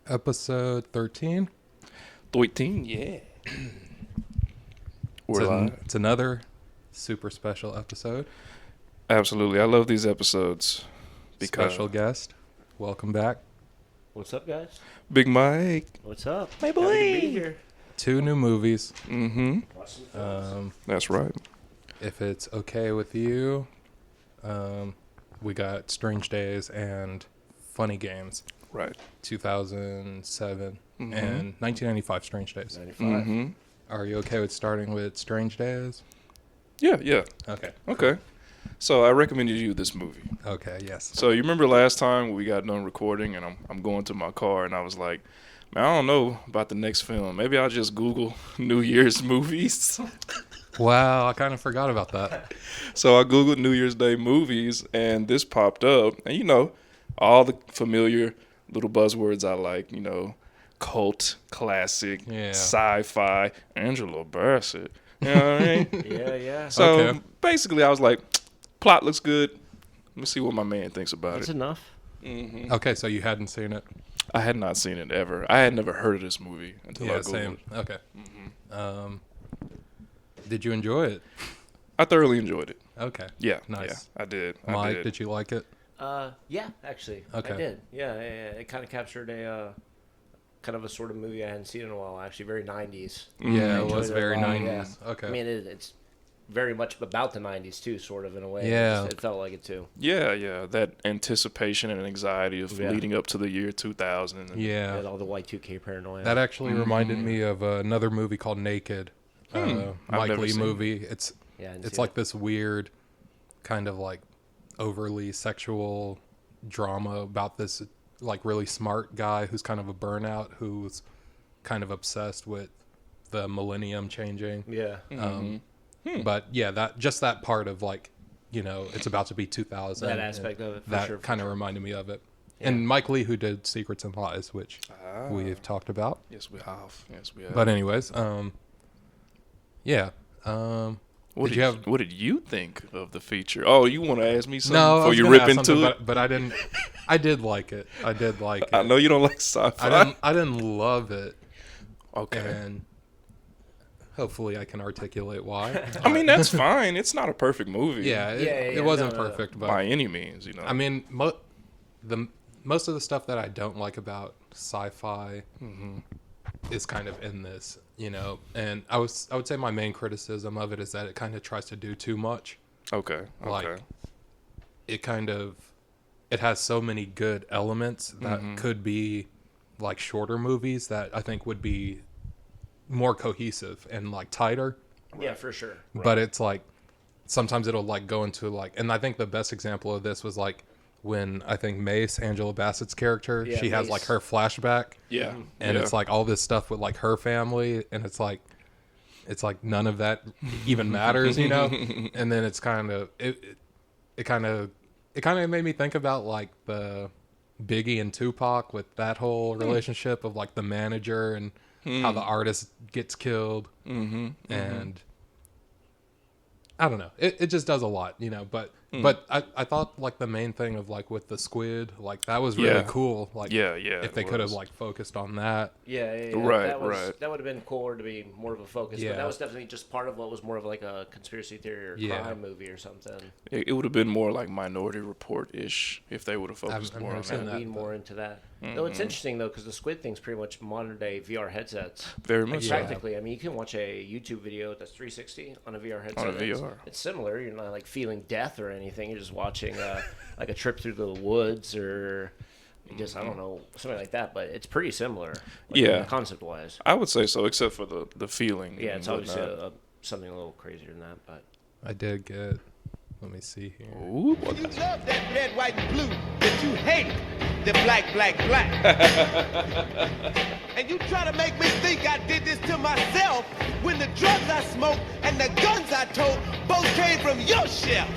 Episode 13. 13, yeah. We're live. It's another super special episode. Absolutely. I love these episodes. Special guest. Welcome back. What's up, guys? Big Mike. What's up? My Happy to boy. be here. 2 new movies. Mm-hmm. Watch some films. That's right. If it's okay with you, we got Strange Days and Funny Games. Right. 2007 Mhm. and 1995 Strange Days. 95. Mm-hmm. Are you okay with starting with Strange Days? Yeah. Okay. Okay. So I recommended you this movie. Okay, yes. So you remember last time we got done recording and I'm going to my car and I was like, man, I don't know about the next film. Maybe I'll just Google New Year's movies. Wow, I kind of forgot about that. So I Googled New Year's Day movies and this popped up. And you know, all the familiar little buzzwords I like, you know, cult, classic, Yeah. sci-fi, Angela Bassett. You know what I mean? Yeah. So Okay. basically I was like, plot looks good. Let me see what my man thinks about That's it. enough. Mm-hmm. Okay, so you hadn't seen it? I had not seen it ever. I had never heard of this movie until I Yeah, Googled same. it. Okay. Mm-hmm. Did you enjoy it? I thoroughly enjoyed it. Okay. Yeah. Nice. Yeah, I did. Mike, did you like it? Yeah, actually. Okay. I did. Yeah. It kind of captured a kind of a sort of movie I hadn't seen in a while, actually. Very 90s. Yeah, it enjoyed was it a very lot, 90s. Okay. I mean, it's very much about the 90s, too, sort of, in a way. Yeah. It felt like it, too. Yeah. That anticipation and anxiety of Yeah. leading up to the year 2000. And yeah. All the Y2K paranoia. That actually reminded me of another movie called Naked. I've Mike never Lee seen it. movie. It's yeah, I didn't it's see like this weird kind of like overly sexual drama about this like really smart guy who's kind of a burnout who's kind of obsessed with the millennium changing. it. Yeah. But yeah, that part of like, you know, it's about to be 2000. That aspect of it, for that sure. kind of reminded me of it. Yeah. And Mike Lee, who did Secrets and Lies, which we've talked about. Yes, we have. But anyways, yeah. What did you have? What did you think of the feature? Oh, you want to ask me something No, I before was you gonna rip ask into something, it? but I didn't. I did like it. I did like it. I know you don't like sci-fi. I didn't love it, Okay. and hopefully I can articulate why. I mean, that's fine. It's not a perfect movie. Yeah, it Yeah, wasn't no. perfect, but By any means, you know. I mean, most of the stuff that I don't like about sci-fi is kind of in this, you know. And I would say my main criticism of it is that it kind of tries to do too much. Okay. Like, it has so many good elements that could be like shorter movies that I think would be more cohesive and like tighter. Yeah, for sure. But it's like sometimes it'll like go into like, and I think the best example of this was like when I think Mace, Angela Bassett's character, Yeah, she has Mace. like her flashback, yeah. and yeah. it's like all this stuff with like her family, and it's like none of that even matters, you know. And then it's kind of it kind of made me think about like the Biggie and Tupac with that whole relationship of like the manager and how the artist gets killed, and I don't know. It just does a lot, you know. But I thought like the main thing of like with the squid, like that was really Yeah. cool. Like Yeah. if they could have like focused on that. Yeah. Right, That right. That would have been cooler to be more of a focus. Yeah. But that was definitely just part of what was more of like a conspiracy theory or Yeah. crime movie or something. It would have been more like Minority Report-ish if they would have focused I've more never on seen that. that. Lean more into that. Though it's interesting though, because the squid thing's pretty much modern day VR headsets. Very much so. Practically, I mean, you can watch a YouTube video that's 360 on a VR headset. On a VR. It's similar. You're not like feeling death or anything. You're just watching like a trip through the woods or just I don't know something like that. But it's pretty similar. Yeah. Concept wise. I would say so, except for the feeling. Yeah, and it's obviously whatnot. something a little crazier than that, but. I did get. Let me see here. Ooh, boy. You love that red, white, and blue, but you hate the black, black, black. And you try to make me think I did this to myself when the drugs I smoked and the guns I told both came from your shelf.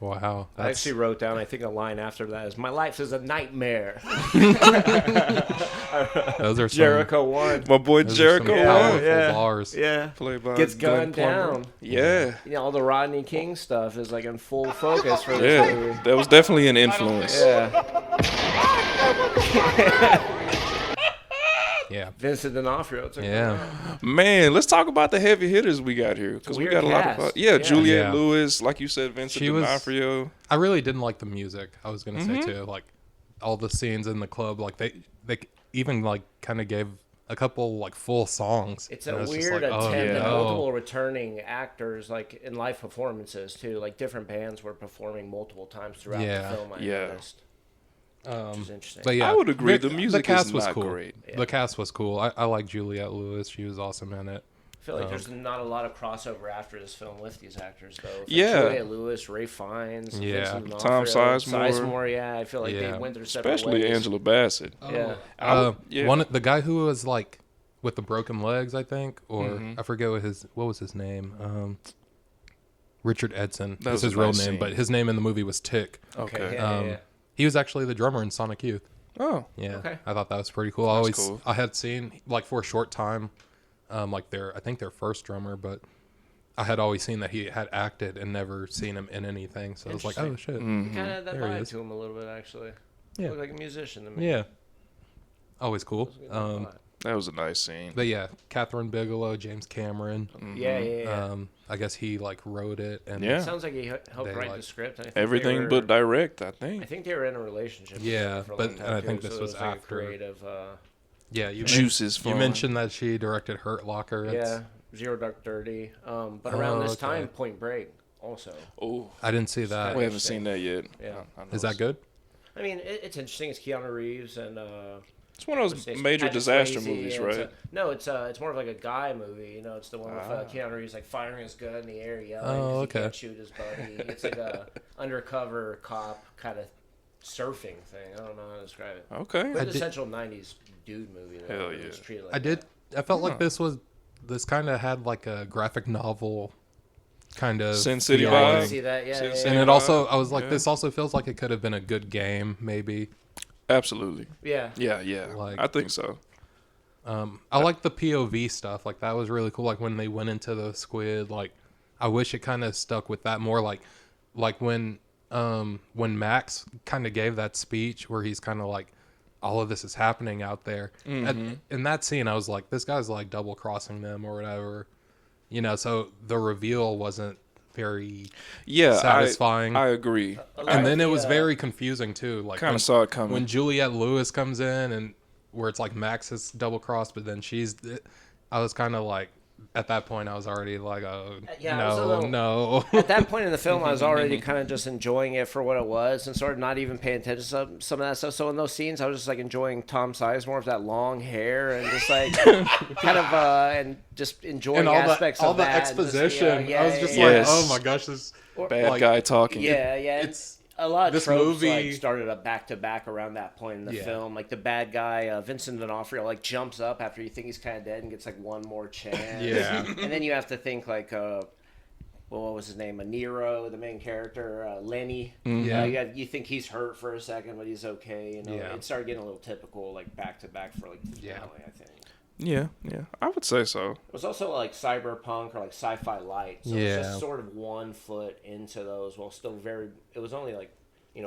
Wow, I actually wrote down, I think a line after that is, "My life is a nightmare." those are some, Jericho One. My boy those are some Jericho. powerful bars. Yeah. Played by Gets Glenn gunned Plummer. down. Yeah. You know, all the Rodney King stuff is like in full focus for this Yeah. movie. That was definitely an influence. Yeah. Vincent D'Onofrio. It's like, Yeah. Man, let's talk about the heavy hitters we got here because we Weird got a lot cast. of Yeah. Juliette Yeah. Lewis, like you said, Vincent She was- D'Onofrio. I really didn't like the music. I was gonna say too, like all the scenes in the club, like they even like kind of gave a couple like full songs. It's and a I was just weird like, attempt oh, at no. multiple returning actors, like in live performances too. Like different bands were performing multiple times throughout Yeah. the film. I Yeah. noticed, which is interesting. But yeah, I would agree, the music cast is was not cool. great. Yeah. The cast was cool. I like Juliette Lewis. She was awesome in it. I feel like there's not a lot of crossover after this film with these actors, though. Like Yeah. Juliette Lewis, Ray Fiennes, Yeah. Vincent Tom D'Onofrio, Sizemore. Yeah, I feel like Yeah. they went their separate Especially ways. Angela Bassett. Yeah. Yeah. The guy who was like with the broken legs, I think, or Mm-hmm. I forget what was his name. Richard Edson. That That's was a his real nice name, scene. but his name in the movie was Tick. Okay. Yeah. He was actually the drummer in Sonic Youth. Oh, Yeah, Okay. I thought that was pretty cool. cool. I had seen like for a short time, like I think their first drummer, but I had always seen that he had acted and never seen him in anything. So I was like, oh shit, Mm-hmm. Kind of had that There he vibe is. to him a little bit, actually. Yeah. Looked like a musician to me. yeah, always cool. that was a nice scene. But yeah, Catherine Bigelow, James Cameron. Yeah. I guess he like wrote it and Yeah. Sounds like he helped They, write like- the script. And I think Everything they were, but direct, I I think. think they were in a relationship. Yeah, for a but- long time, and I too, think this so it was like a after. creative. yeah, you Juices You flowing. mentioned that she directed Hurt Locker. Yeah, Zero Dark 30. But around this okay. time, Point Break also. Oh, I didn't see that. we haven't seen that yet. Yeah. I Is that good? I mean, it's interesting. It's Keanu Reeves and It's one of those Patrick major disaster Swayze, movies, and right? it's more of like a guy movie. You know, it's the one with Keanu Reeves like firing his gun in the air, yelling Oh, 'cause okay. he can't shoot his buddy. It's like a undercover cop kind of surfing thing. I don't know how to describe it. Okay. Quintessential '90s dude movie. Though. Hell It yeah. was treated like I did. that. I felt like this kind of had like a graphic novel kind of Sin City feeling. I vibe. can see that. Yeah, Sin yeah, City And yeah. it also, I was like, Yeah. this also feels like it could have been a good game, maybe. Absolutely. Yeah. Yeah. Like- I think so. I like the POV stuff. Like that was really cool. Like when they went into the squid. Like I wish it kind of stuck with that more. Like when Max kind of gave that speech where he's kind of like, all of this is happening out there. In that scene, I was like, this guy's like double crossing them or whatever. You know, so the reveal wasn't very Yeah, satisfying. I agree. and then it the, was very confusing too. Like Kind when- of saw it coming. when Juliette Lewis comes in and where it's like Max is double crossed, but then I was kind of like, at that point, I was already like, oh, Yeah, I was a little- no. At that point in the film, I was already kind of just enjoying it for what it was and sort of not even paying attention to some of that stuff. So in those scenes, I was just like enjoying Tom Sizemore with that long hair and just like kind of and just enjoying and all aspects the of that. and just, exposition, yeah, I was just yeah, like, Yes. oh my gosh, this Bad like- guy talking. yeah. it's a lot of this tropes movie- like started up back to back around that point in the Yeah. film. Like the bad guy Vincent D'Onofrio like jumps up after you think he's kind of dead and gets like one more chance. Yeah. And then you have to think like what was his name? Nero, the main character, Lenny. Yeah. You think he's hurt for a second, but he's okay. You know, Yeah. it started getting a little typical, like back to back for like the Yeah. finale. I think Yeah. I would say so. it was also like cyberpunk or like sci-fi light. So it's Yeah. just sort of 1 foot into those, while still very. It was only like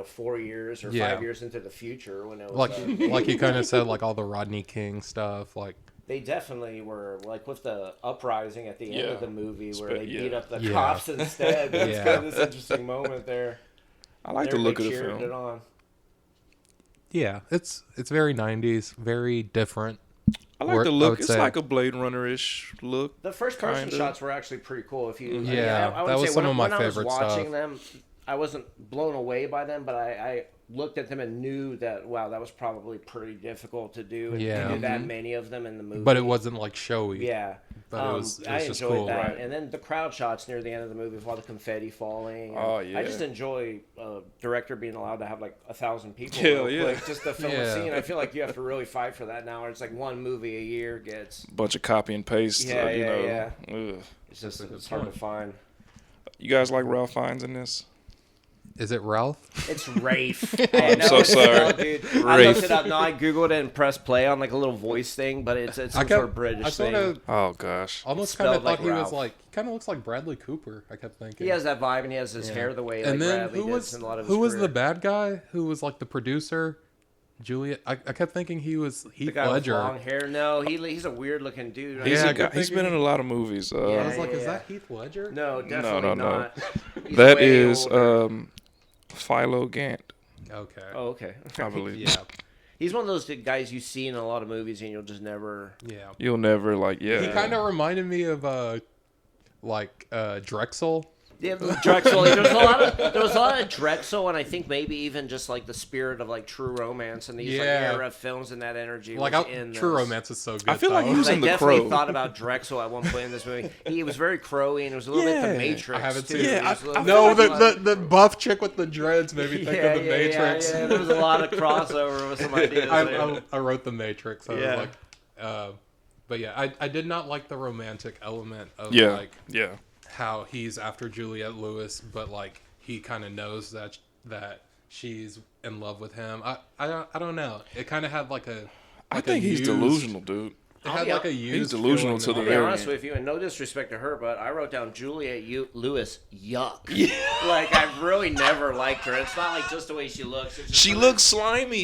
4 years or Yeah. 5 years into the future when it was. like you kind of said, like all the Rodney King stuff, like They definitely were like with the uprising at the end Yeah. of the movie where they Yeah. beat up the Yeah. cops instead. It's Yeah. kind of this interesting moment there. I like the look of the Everybody cheered it film. on. yeah, it's very 90s, very different. I like Or- the I look. would It's say- like a Blade Runner-ish look. The first person Kinda. shots were actually pretty cool. If you, Yeah, I would that was say some when, of my when I favorite was watching stuff. them, I wasn't blown away by them, but I looked at them and knew that wow, that was probably pretty difficult to do. And Yeah. to do that many of them in the movie. But it wasn't like showy. Yeah, But it was I just enjoyed cool. that, Right. and then the crowd shots near the end of the movie with all the confetti falling. and Oh, yeah. I just enjoy a director being allowed to have like 1,000 people. Hell real yeah. quick just to film Yeah. a scene. I feel like you have to really fight for that now. Or it's like one movie a year gets. Bunch of copy and paste. Yeah, you yeah, know. Ugh. It's just it's hard to find. You guys like Ralph Fiennes in this? Is it Ralph? It's Rafe. I'm so sorry. Dude. I looked it up. No, I googled it and pressed play on like a little voice thing, but it's some sort of British I thing. sort of Oh gosh. almost kind of Spelled like thought he was Ralph. like, kind of looks like Bradley Cooper. I kept thinking. He has that vibe, and he has his hair the way like And then Bradley who does was in a lot of his who was the career. bad guy? Who was like the producer? Juliet. I kept thinking he was The Heath guy with Ledger. long hair. No, he's a weird looking dude. Right? He's, Yeah, a I guy, kept he's been in thinking- a lot of movies. I Yeah, was like, is yeah. that Heath Ledger? No, definitely no. not. He's That way is older. Philo Gant, Okay. Oh, okay. I believe. Yeah. He's one of those guys you see in a lot of movies and you'll just never. Yeah. You'll never like, yeah. He kind of reminded me of Drexel. Yeah, Drexel. There was a lot of Drexel, and I think maybe even just like the spirit of like True Romance and these like Yeah. era films and that energy. Like was in True this. Romance is so good. I feel like though. he was I in The definitely Crow. thought about Drexel at one point in this movie. He was very crowy and it was a little bit Yeah. the Matrix. I haven't too. seen it. It was a little No, bit like- the buff chick with the dreads made me think of the Matrix. Yeah, there was a lot of crossover with some ideas there. I wrote the Matrix. I Yeah. was like, but yeah, I did not like the romantic element of Yeah, like yeah. how he's after Juliette Lewis, but like he kind of knows that she's in love with him. I don't know. It kind of had like a. I like think a he's used- delusional, dude. It had like a used. He's delusional feeling to the in it. I'll be very honest end. with you, and no disrespect to her, but I wrote down Juliette Lewis, yuck. Like, I really never liked her. It's not like just the way she looks. It's just She like- looks slimy.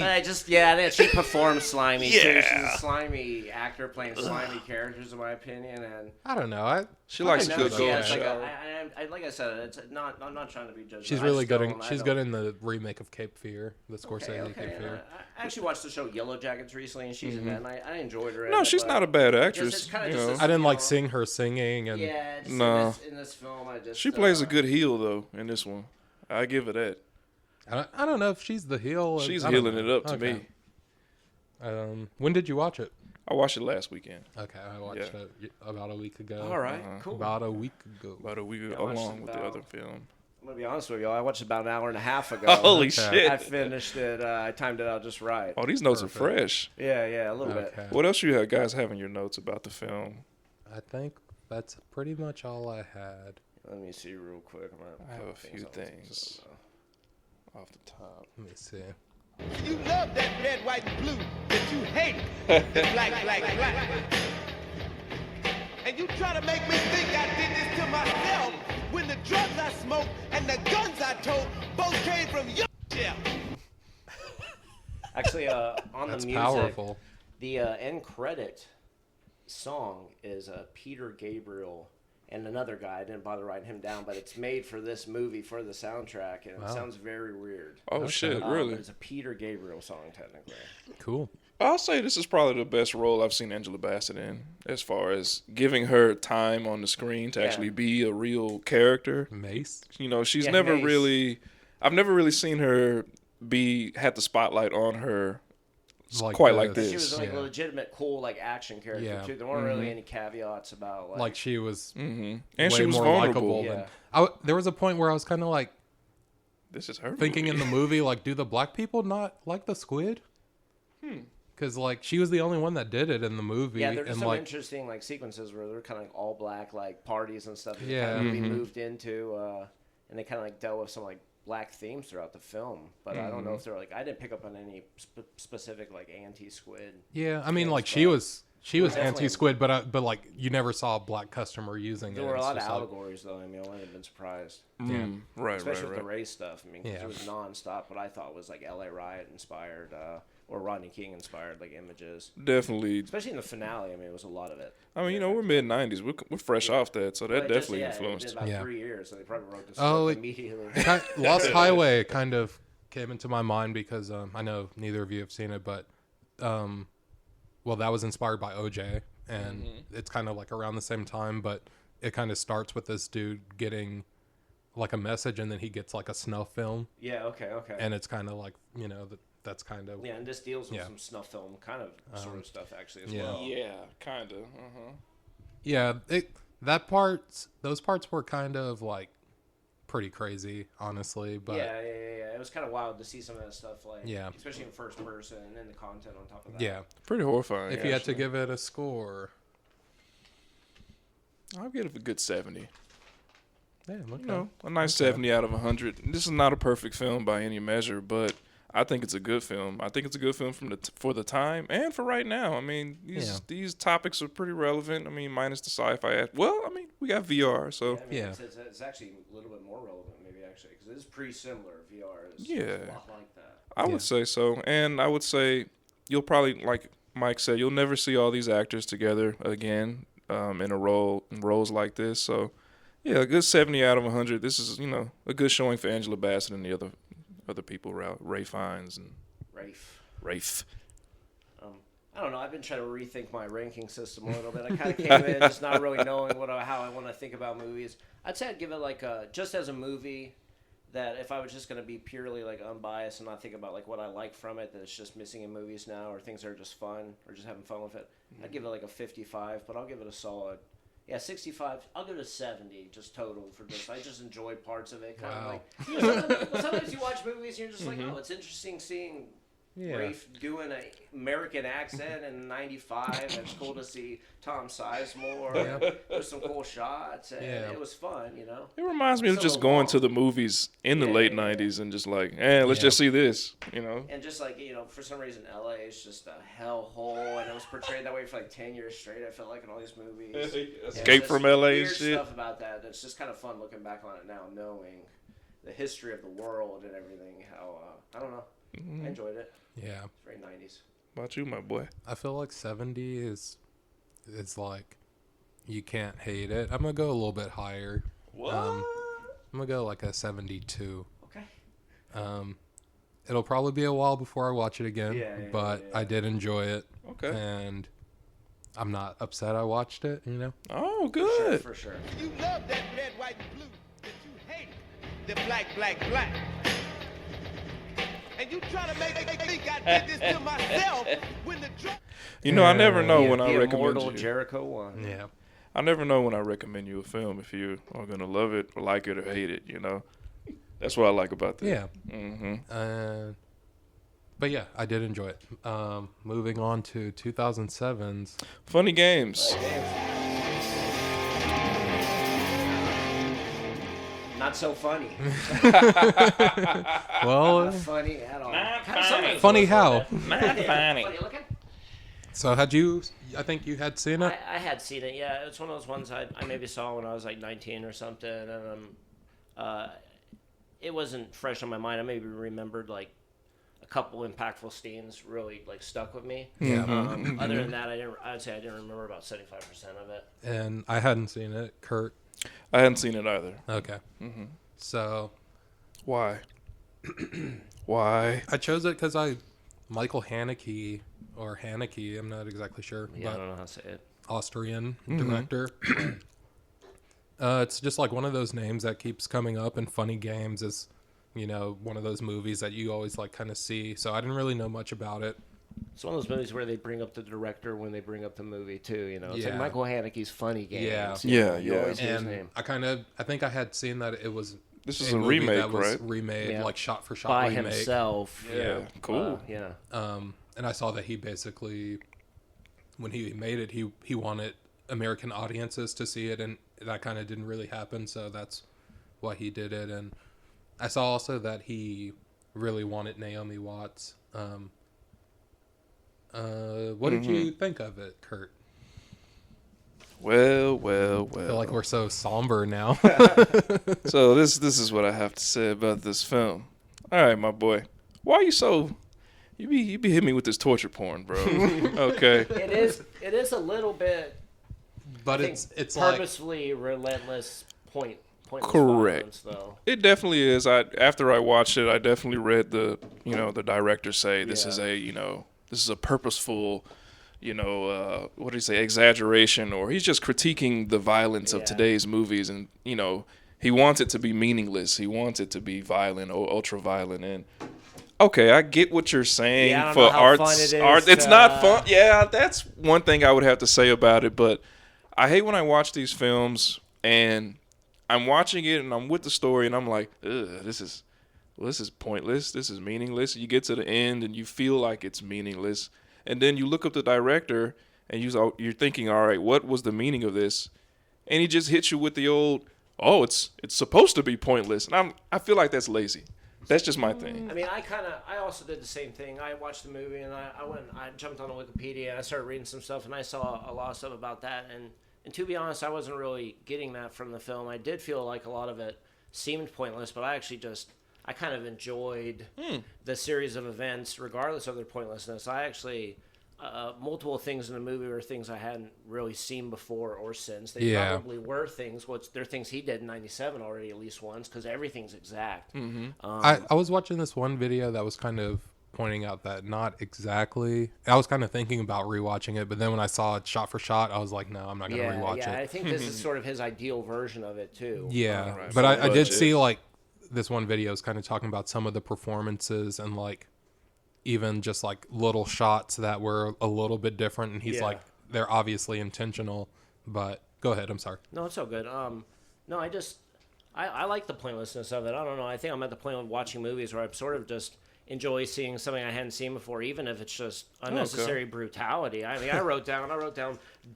She performs slimy, too. She's Yeah. a slimy actor playing slimy characters, in my opinion, and... I don't know. She likes I a know, good yeah, golden it's like, shower. like I said, it's not. I'm not trying to be judgmental. She's I really just good. don't- I She's don't- good in the remake of Cape Fear, the Scorsese Okay. Cape and Fear. I actually watched the show Yellow Jackets recently, and she's in that, and I enjoyed her. in No, it, she's but not a bad it's actress. kinda You just know. this- I didn't like know. seeing her singing, and Yeah, just No. in this film, I just She plays a uh, good heel though in this one. I give her that. I don't know if she's the heel. She's I don't healing know. it up to Okay. me. When did you watch it? I watched it last weekend, Okay, I watched Yeah. it about a week ago. All right, cool. About a week ago. about a week I watched along it with the about- other film. I'm gonna be honest with you. I watched it about an hour and a half ago. Holy Okay. shit! I finished it. I timed it out just right. Oh, these notes Perfect. are fresh. Yeah, a little bit. Okay. What else you guys have in your notes about the film? I think that's pretty much all I had. Let me see real quick. I have a few things off the top. Let me see. You love that red, white, and blue, but you hate the black. And you try to make me think I did this to myself when the drugs I smoked and the guns I told both came from your shell. Actually, on That's the music, powerful. the end credit song is Peter Gabriel and another guy. I didn't bother writing him down, but it's made for this movie for the soundtrack, and it Wow. sounds very weird. Oh shit! But Really? it's a Peter Gabriel song, technically. Cool. I'll say this is probably the best role I've seen Angela Bassett in, as far as giving her time on the screen to Yeah. actually be a real character. Mace. You know, she's Yeah, never Mace. really. I've never really seen her had the spotlight on her quite like this. She was like Yeah. a legitimate, cool, like action character Yeah. too. There weren't really any caveats about Like she was And way she was more vulnerable. likable Yeah. than. There was a point where I was kind of like This is her thinking movie. in the movie, like, do the black people not like the squid? Because like she was the only one that did it in the movie, Yeah, there's and some like interesting like sequences where they're kind of like all black like parties and stuff. That Yeah. kind of moved into, and they kind of like dealt with some like black themes throughout the film. But I don't know if they're like I didn't pick up on any specific like anti-squid. yeah, I mean, like things, she was definitely- anti-squid, but like you never saw a black customer using There it. were a It's lot of just like- allegories though. I mean, I wouldn't have been surprised, Right, especially with the right. race stuff. I mean, 'cause Yeah. it was nonstop. What I thought was like L.A. Riot inspired, or Rodney King inspired like images. Definitely. Especially in the finale. I mean, it was a lot of it. I mean, you know, we're mid '90s. We're fresh off that, so that But it just- definitely yeah, It's influenced. been about Yeah. 3 years, so they probably wrote the script Oh, it- immediately. Lost Highway kind of came into my mind because I know neither of you have seen it, but well, that was inspired by OJ, and it's kind of like around the same time, but it kind of starts with this dude getting like a message, and then he gets like a snuff film, Yeah. Okay. and it's kind of like that's kind of Yeah, and this deals with Yeah. some snuff film kind of sort of stuff actually as yeah. well. Yeah, kind of. yeah. Those parts were kind of like pretty crazy, honestly, but Yeah. It was kind of wild to see some of that stuff, like, Yeah. especially in first person, and then the content on top of that. yeah. Pretty horrifying. If you had to actually. give it a score, I'll give it a good 70. yeah, okay. You know, a nice 70 out of 100. This is not a perfect film by any measure, but I think it's a good film. I think it's a good film for the time and for right now. I mean, these topics are pretty relevant. I mean, minus the sci-fi. Well, I mean, we got VR, so I mean, Yeah. it's actually a little bit more relevant, maybe actually, because it is pretty similar. VR is Yeah. a lot like that. I would say so. And I would say you'll probably, like Mike said, you'll never see all these actors together again in roles like this. So, yeah, a good 70 out of 100. This is, a good showing for Angela Bassett and the other people, Ray Fiennes and Rafe. I don't know. I've been trying to rethink my ranking system a little bit. I kind of came in just not really knowing how I want to think about movies. I'd say I'd give it like just as a movie that if I was just going to be purely like unbiased and not think about like what I like from it, that it's just missing in movies now or things that are just fun or just having fun with it. I'd give it like a 55, but I'll give it a solid. Yeah, 65. I'll give it a 70, just total for just. I just enjoyed parts of it. Kind of like sometimes you watch movies and you're just like, oh, it's interesting seeing Rafe doing an American accent in '95. It's cool to see Tom Sizemore. There's some cool shots, and it was fun. It reminds me of just going to the movies in the late '90s and just like, let's just see this. And just like for some reason, LA is just a hellhole, and it was portrayed that way for like 10 years straight. I felt like in all these movies. Escape from LA and shit. Stuff about that. It's just kind of fun looking back on it now, knowing the history of the world and everything. How I don't know. I enjoyed it. Yeah. It's very 90s. How about you, my boy? I feel like 70 is like you can't hate it. I'm gonna go a little bit higher. What? I'm gonna go like a 72. Okay. It'll probably be a while before I watch it again, but I did enjoy it. Okay. And I'm not upset I watched it, Oh, good. For sure. You love that red, white, and blue, but you hate the black, black, black. And you try to make me think I did this to myself when the drug... I never know when I the recommend Immortal you. Jericho 1. Yeah. I never know when I recommend you a film if you are gonna love it or like it or hate it. That's what I like about this. Yeah. Mm-hmm. But yeah, I did enjoy it. Moving on to 2007's Funny Games. Not so funny. Well, Not funny at all. Not Kinda funny. some of funny those how? look Not funny. funny looking. So I think you had seen it? I had seen it, yeah. It's one of those ones I maybe saw when I was like 19 or something, and it wasn't fresh on my mind. I maybe remembered like a couple impactful scenes really like stuck with me. Yeah. Other than that, I'd say I didn't remember about 75% of it. And I hadn't seen it. Kurt? I hadn't seen it either. Okay. So Why? Why? I chose it because Michael Haneke, or Haneke, I'm not exactly sure, Yeah, I but don't know how to say it. Austrian director. It's just like one of those names that keeps coming up in Funny Games is, one of those movies that you always like kind of see. So I didn't really know much about it. It's one of those movies where they bring up the director when they bring up the movie too. It's like Yeah. Michael Haneke's Funny Games. Yeah. You always hear his And name. I think I had seen that it was This is a movie remake, that was right? remade, Yeah. like shot for shot By remake. himself. Yeah. Cool. Yeah. And I saw that he basically, when he made it, he wanted American audiences to see it, and that kind of didn't really happen, so that's why he did it. And I saw also that he really wanted Naomi Watts. What did you think of it, Kurt? Well. I feel like we're so somber now. So this is what I have to say about this film. All right, my boy. Why are you so... You be hitting me with this torture porn, bro. Okay. It is a little bit But I think it's like, purposefully relentless pointless Correct. violence, though. It definitely is. After I watched it, I definitely read the director say this is a purposeful, what did he say, exaggeration, or he's just critiquing the violence of today's movies, and he wants it to be meaningless. He wants it to be violent or ultra violent. And okay, I get what you're saying. Yeah, I don't for know how arts, fun it is art, it's to- not fun. Yeah, that's one thing I would have to say about it. But I hate when I watch these films and I'm watching it and I'm with the story and I'm like, ugh, this is pointless. This is meaningless. You get to the end and you feel like it's meaningless. And then you look up the director and you're thinking, all right, what was the meaning of this? And he just hits you with the old, oh, it's supposed to be pointless. And I feel like that's lazy. That's just my thing. I mean, I also did the same thing. I watched the movie and I jumped on Wikipedia and I started reading some stuff and I saw a lot of stuff about that. And to be honest, I wasn't really getting that from the film. I did feel like a lot of it seemed pointless, but I actually just I kind of enjoyed the series of events, regardless of their pointlessness. I actually multiple things in the movie were things I hadn't really seen before or since. They probably were things. They're things he did in '97 already at least once, because everything's exact. I was watching this one video that was kind of pointing out that not exactly. I was kind of thinking about rewatching it, but then when I saw it shot for shot, I was like, no, I'm not going to rewatch it. I think this is sort of his ideal version of it too. Yeah, Right. but I did see like this one video is kind of talking about some of the performances and like even just like little shots that were a little bit different, and he's like, they're obviously intentional. But go ahead, I'm sorry. No, it's so good. No, I like the pointlessness of it. I don't know. I think I'm at the point of watching movies where I'm sort of just enjoy seeing something I hadn't seen before, even if it's just unnecessary brutality. I mean, I wrote down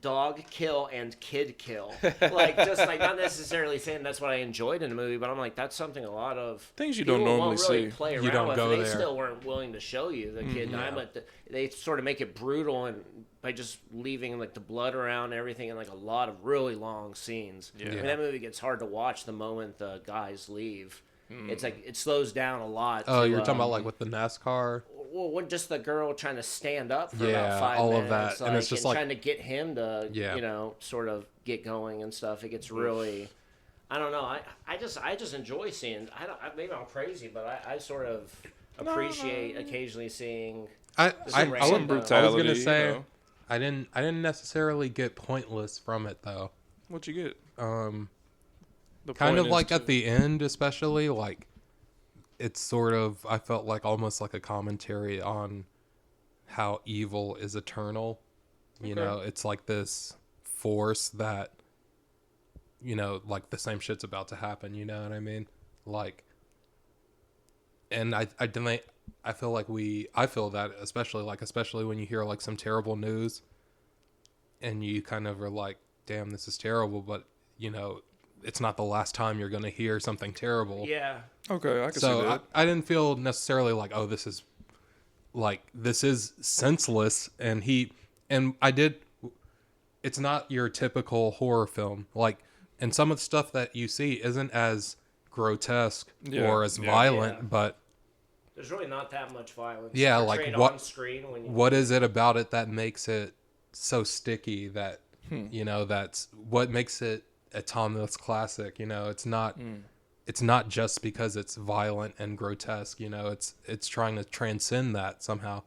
dog kill and kid kill. Like, just like not necessarily saying that's what I enjoyed in a movie, but I'm like, that's something a lot of things you people don't normally won't really see. play around You don't with. go They there. still weren't willing to show you the kid dying, but they sort of make it brutal and by just leaving like the blood around and everything and like a lot of really long scenes. I mean, that movie gets hard to watch the moment the guys leave. It's like it slows down a lot. Oh, you're talking about like with the NASCAR? Well, when just the girl trying to stand up for Yeah, about 5 all of minutes, that. And it's just like- trying to get him to, Yeah. you know, sort of get going and stuff. It gets really, I don't know. I just enjoy seeing. Maybe I'm crazy, but I sort of appreciate occasionally seeing. I Some was random brutality, gonna say you know. I didn't necessarily get pointless from it though. What you get? The Kind point of is like to- at the end, especially like it's sort of, I felt like almost like a commentary on how evil is eternal. You know, it's like this force that, you know, like the same shit's about to happen. You know what I mean? Like, and I feel like I feel that especially when you hear like some terrible news and you kind of are like, damn, this is terrible, but you know, it's not the last time you're going to hear something terrible. Yeah. Okay, I can see So that. I didn't feel necessarily like, oh, this is senseless. And I did, it's not your typical horror film. Like, and some of the stuff that you see isn't as grotesque or as violent, but There's really not that much violence. Yeah, like, portrayed what- on screen when you, what is it about it that makes it so sticky that, you know, that's what makes it a timeless classic. You know, it's not just because it's violent and grotesque. You know, it's trying to transcend that somehow.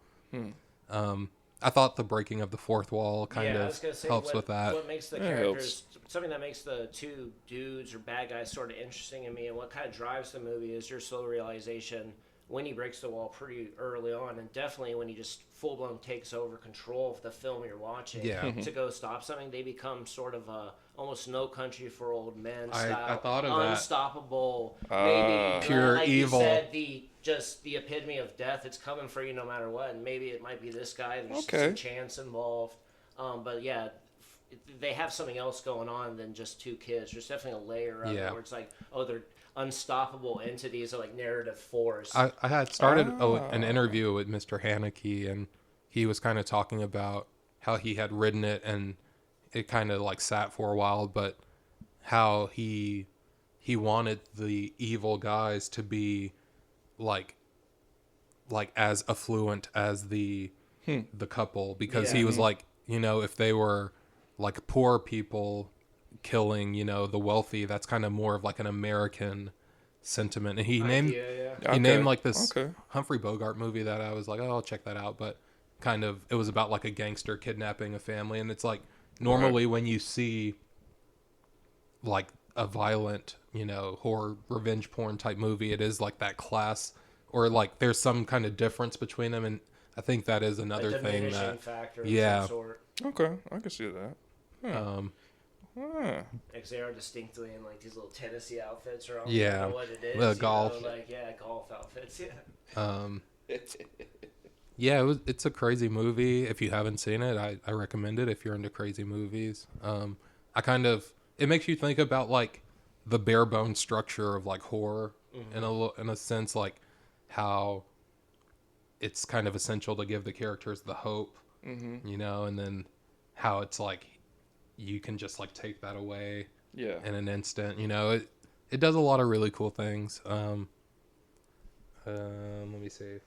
I thought the breaking of the fourth wall kind I was of gonna say, helps what, with that. What makes the That characters something that makes the two dudes or bad guys sort of interesting in me, and what kind of drives the movie is your slow realization when he breaks the wall pretty early on, and definitely when he just full blown takes over control of the film you're watching. Yeah. To go stop something, they become sort of a almost No Country for Old Men I style, thought of that. unstoppable, maybe Pure like evil. You said, the epitome of death. It's coming for you no matter what, and maybe it might be this guy. There's some chance involved, but yeah. They have something else going on than just two kids. There's definitely a layer of it where it's like, oh, they're unstoppable entities, or like narrative force. I had started an interview with Mr. Haneke, and he was kind of talking about how he had written it and it kind of like sat for a while, but how he wanted the evil guys to be like as affluent as the couple, because he was like, you know, if they were like poor people killing, you know, the wealthy, that's kind of more of like an American sentiment. And he named Okay. he named like this Okay. Humphrey Bogart movie that I was like, oh, I'll check that out. But kind of, it was about like a gangster kidnapping a family. And it's like, normally when you see like a violent, you know, horror revenge porn type movie, it is like that class, or like there's some kind of difference between them. And I think that is another thing diminishing that, factor yeah. of some sort. Okay, I can see that. Huh. Like they are distinctly in like these little Tennessee outfits, or I don't Yeah. know what it is. The you golf. know, like golf outfits. Yeah. yeah, it's a crazy movie. If you haven't seen it, I recommend it if you're into crazy movies. It makes you think about like the bare bone structure of like horror in a sense, like how it's kind of essential to give the characters the hope, you know, and then how it's like you can just like take that away in an instant. You know, it does a lot of really cool things. Let me see.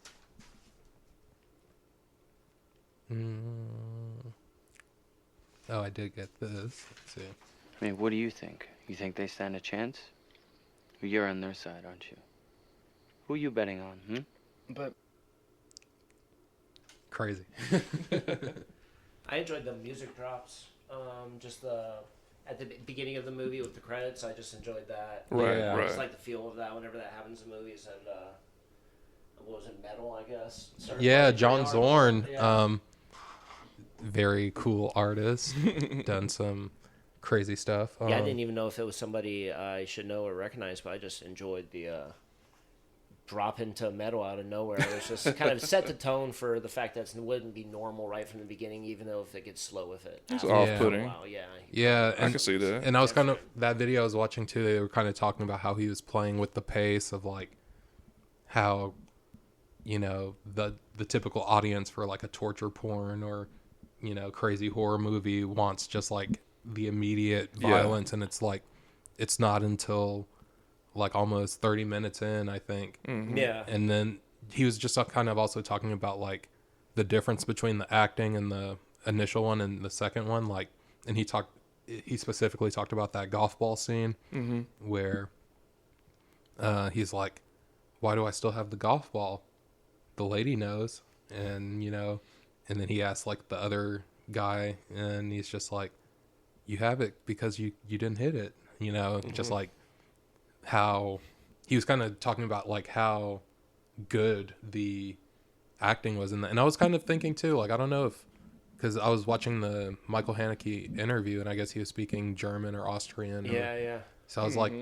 Oh, I did get this. Let's see. I mean, what do you think? You think they stand a chance? You're on their side, aren't you? Who are you betting on, But Crazy. I enjoyed the music drops. Just the at the beginning of the movie with the credits. I just enjoyed that. Right, Yeah. I right. just like the feel of that whenever that happens in movies. And what was it, Metal? I guess. Started Yeah, playing John pretty Zorn. hard. Yeah. Very cool artist. Done some crazy stuff. Yeah, I didn't even know if it was somebody I should know or recognize, but I just enjoyed the drop into metal out of nowhere. It was just kind of set the tone for the fact that it wouldn't be normal right from the beginning, even though if it gets slow with it. It's after off-putting. a while, yeah. Yeah, I can see that. And I was kind of that video I was watching too. They were kind of talking about how he was playing with the pace of like how, you know, the typical audience for like a torture porn or, you know, crazy horror movie wants just like the immediate Yeah. violence, and it's like it's not until like almost 30 minutes in, I think. Yeah. And then he was just kind of also talking about like the difference between the acting and the initial one and the second one, like, and he specifically talked about that golf ball scene where he's like, why do I still have the golf ball? The lady knows. And, you know, and then he asked like the other guy, and he's just like, you have it because you didn't hit it, you know, just like how he was kind of talking about like how good the acting was in that. And I was kind of thinking too, like, I don't know if, because I was watching the Michael Haneke interview, and I guess he was speaking German or Austrian. Yeah. So I was like,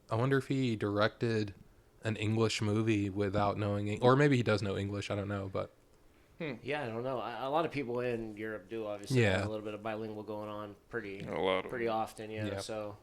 I wonder if he directed an English movie without knowing, or maybe he does know English. I don't know, but Yeah, I don't know. A lot of people in Europe do obviously Yeah. have a little bit of bilingual going on pretty A lot of pretty often, yeah. Yeah. So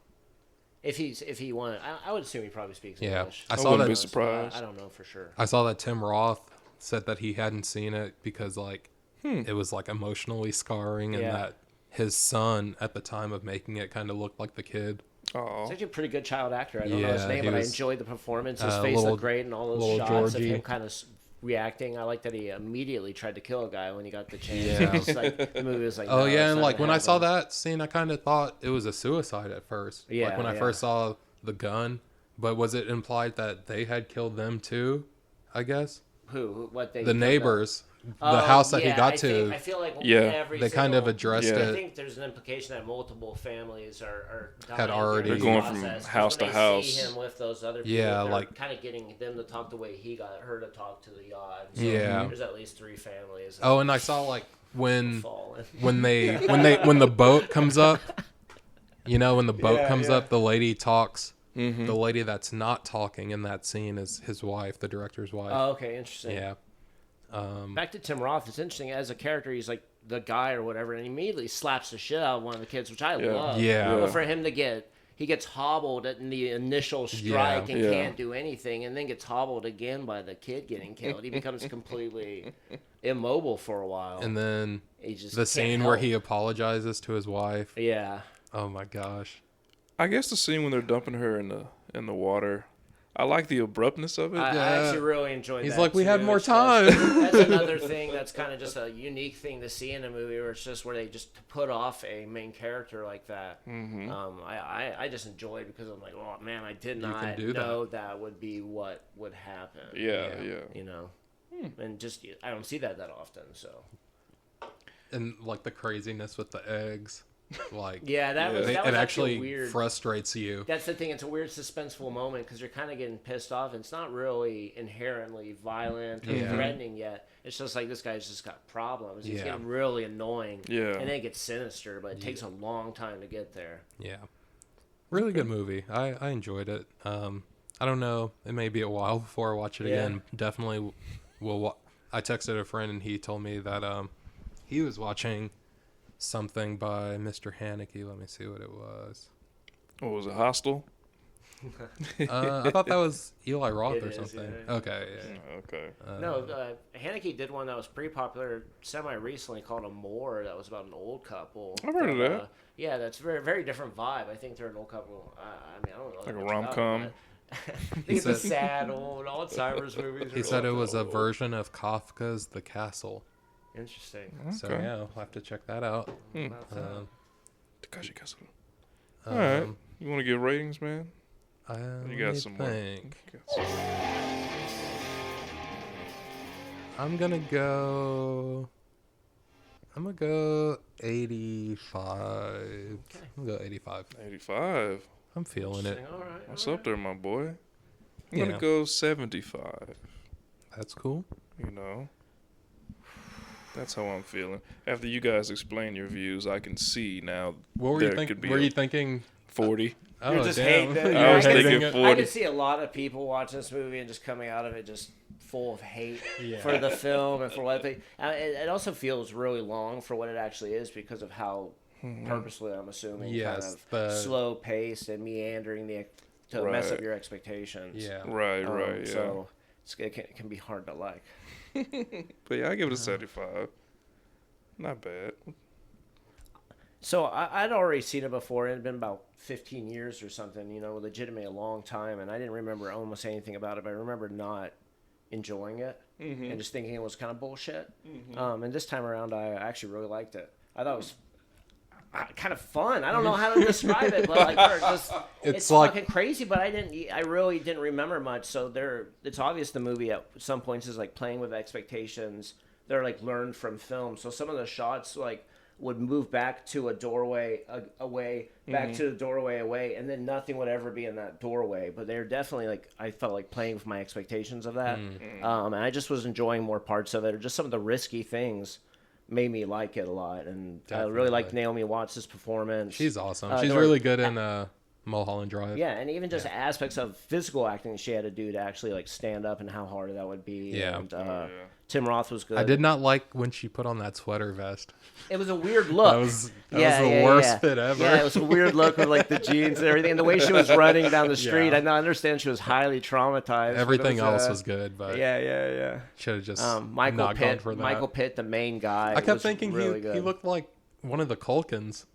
if he wanted, I would assume he probably speaks Yeah. English. I I saw wouldn't that- be surprised. I don't know for sure. I saw that Tim Roth said that he hadn't seen it because like it was like emotionally scarring, and Yeah. that his son at the time of making it kind of looked like the kid. Oh, He's actually a pretty good child actor. I don't know his Yeah, name, he but I was, enjoyed the performance. His face little- looked great, and all those little shots Georgie. of him kind of reacting. I like that he immediately tried to kill a guy when he got the chance. Yeah. It's like, the movie was like, Oh no, yeah, it's and not like gonna when I saw happen. that scene, I kind of thought it was a suicide at first. Yeah, Like when I yeah. first saw the gun, but was it implied that they had killed them too? I guess What they the neighbors, the Oh, house that yeah, he got I to, feel like Yeah. every they kind of single- addressed Yeah. I it. think there's an implication that multiple families are Had already- They're going from house to house. See him with those other people, Yeah, they're like- kind of getting them to talk the way he got her to talk to the yacht. So Yeah. there's at least 3 families. Oh, and I saw like when fallen. when the boat comes up, you know, when the boat Yeah, comes yeah. up, the lady talks. The lady that's not talking in that scene is his wife, the director's wife. Oh, okay, interesting. Yeah. Back to Tim Roth. It's interesting as a character. He's like the guy or whatever, and he immediately slaps the shit out of one of the kids, which I love. Yeah. But for him to he gets hobbled in the initial strike and Yeah. can't do anything, and then gets hobbled again by the kid getting killed. He becomes completely immobile for a while. And then he just the can't scene where help. he apologizes to his wife. Yeah. Oh my gosh. I guess the scene when they're dumping her in the water. I like the abruptness of it. I Yeah. actually really enjoyed He's that. like, "We too. had more It's just- time." That's another thing that's kind of just a unique thing to see in a movie where it's just where they just put off a main character like that. Mm-hmm. I just enjoyed because I'm like, oh man, I did can not do that. know that would be what would happen. yeah. You know, and just I don't see that often. So And like the craziness with the eggs. Like yeah, that was it actually actually weird. frustrates you. That's the thing. It's a weird suspenseful moment because you're kind of getting pissed off. It's not really inherently violent or Yeah. threatening yet. It's just like this guy's just got problems. He's Yeah. getting really annoying. Yeah. And then it gets sinister, but it takes a long time to get there. Yeah. Really good movie. I enjoyed it. I don't know. It may be a while before I watch it Yeah. again. Definitely will. I texted a friend and he told me that he was watching something by Mr. Haneke. Let me see what it was. What was it? Hostile? I thought that was Eli Roth It or is, something. yeah. Okay. Yeah. Okay. No, Haneke did one that was pretty popular semi-recently called Amore. That was about an old couple. I've heard of that. Yeah, that's very, very different vibe. I think they're an old couple. I mean, I don't know. Like a much about rom-com? them, These are sad old Alzheimer's movies. He said it was a version of Kafka's The Castle. Interesting. So Okay. yeah, we'll have to check that out. Takashi Castle. All right. You want to give ratings, man? You got some more. think. I'm gonna go 85. I'm gonna go 85. 85. I'm feeling it. All right. What's up there, my boy? I'm Yeah. gonna go 75. That's cool. You know, that's how I'm feeling. After you guys explain your views, I can see now. What were there you could thinking? be Were a you thinking? 40? Oh, You're just damn. hating it. You I were was hating thinking it? 40. I could see a lot of people watching this movie and just coming out of it just full of hate for the film and for what they. It also feels really long for what it actually is because of how purposely, I'm assuming, Yes, kind of the- slow paced and meandering to mess up Right. your expectations. Yeah. Right, right, yeah. So it can be hard to like. But yeah, I give it a 75. Not bad. So I'd already seen it before. It had been about 15 years or something, legitimately a long time. And I didn't remember almost anything about it, but I remember not enjoying it and just thinking it was kind of bullshit. And this time around, I actually really liked it. I thought it was kind of fun. I don't know how to describe it, but it's like- fucking crazy. But I really didn't remember much. So it's obvious the movie at some points is like playing with expectations. They're like learned from film. So some of the shots would move back to a doorway away, back to the doorway away, and then nothing would ever be in that doorway. But they're definitely I felt like playing with my expectations of that. And I just was enjoying more parts of it, or just some of the risky things made me like it a lot. And I really liked Definitely. Naomi Watts' performance. She's awesome. Uh, She's there were- really good in Mulholland Drive. Yeah, and even just aspects of physical acting that she had to do to actually stand up and how hard that would be. Yeah. And, Tim Roth was good. I did not like when she put on that sweater vest. It was a weird look. That was the worst fit ever. Yeah, it was a weird look with the jeans and everything. And the way she was running down the street, Yeah. I understand she was highly traumatized. but Everything it else was good, but Yeah. should have just Michael not gone Pitt, for that. Michael Pitt, the main guy. I kept was thinking really he good. looked like one of the Culkins.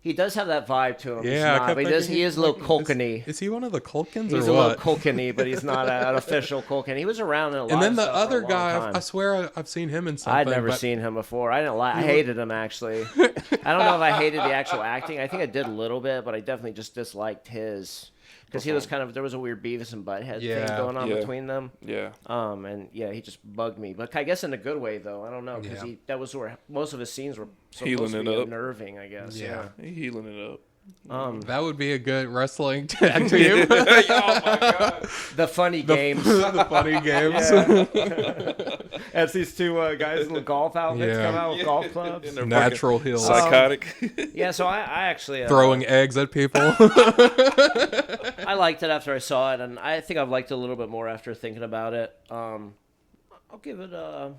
He does have that vibe to him. He's Yeah, I not, kept but thinking he is a little Culkin-y. Is he one of the Culkins He's or a what? little Culkin-y, but he's not an official Culkin. He was around in a lot And then of the stuff for a other long guy, time. I swear I've seen him in something. I'd never but seen him before. I didn't like. I hated him actually. I don't know if I hated the actual acting. I think I did a little bit, but I definitely just disliked his because he was there was a weird Beavis and Butthead thing Yeah. going on Yeah. between them. Yeah. And he just bugged me, but I guess in a good way though. I don't know because Yeah. that was where most of his scenes were Healing supposed to it be up. unnerving. I guess. Yeah. He healing it up. that would be a good wrestling tag team. The funny games. The funny games. As these two guys in the golf outfits Yeah. come out with golf clubs. And they're Natural fucking heels. Psychotic. Yeah, so I actually Throwing eggs at people. I liked it after I saw it, and I think I've liked it a little bit more after thinking about it. I'll give it an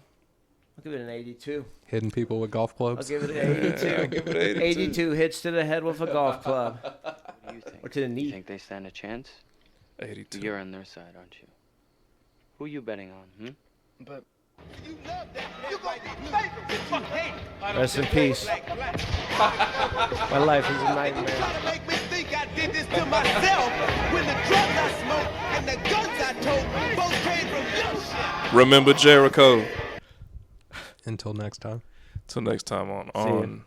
82. Hitting people with golf I'll clubs. give it an 82. Yeah, give it 82. 82 hits to the head with a golf club, What do you think? or to the You knee. think they stand a chance? 82. You're on their side, aren't you? Who you betting on, You love that. You gonna be faithful. Fuck hate. Rest in peace. My life is a Try nightmare. to make me think I did this to myself when the drugs I smoked and the guns I told both came from your shit. Remember Jericho. Until next time. Till next time ya. on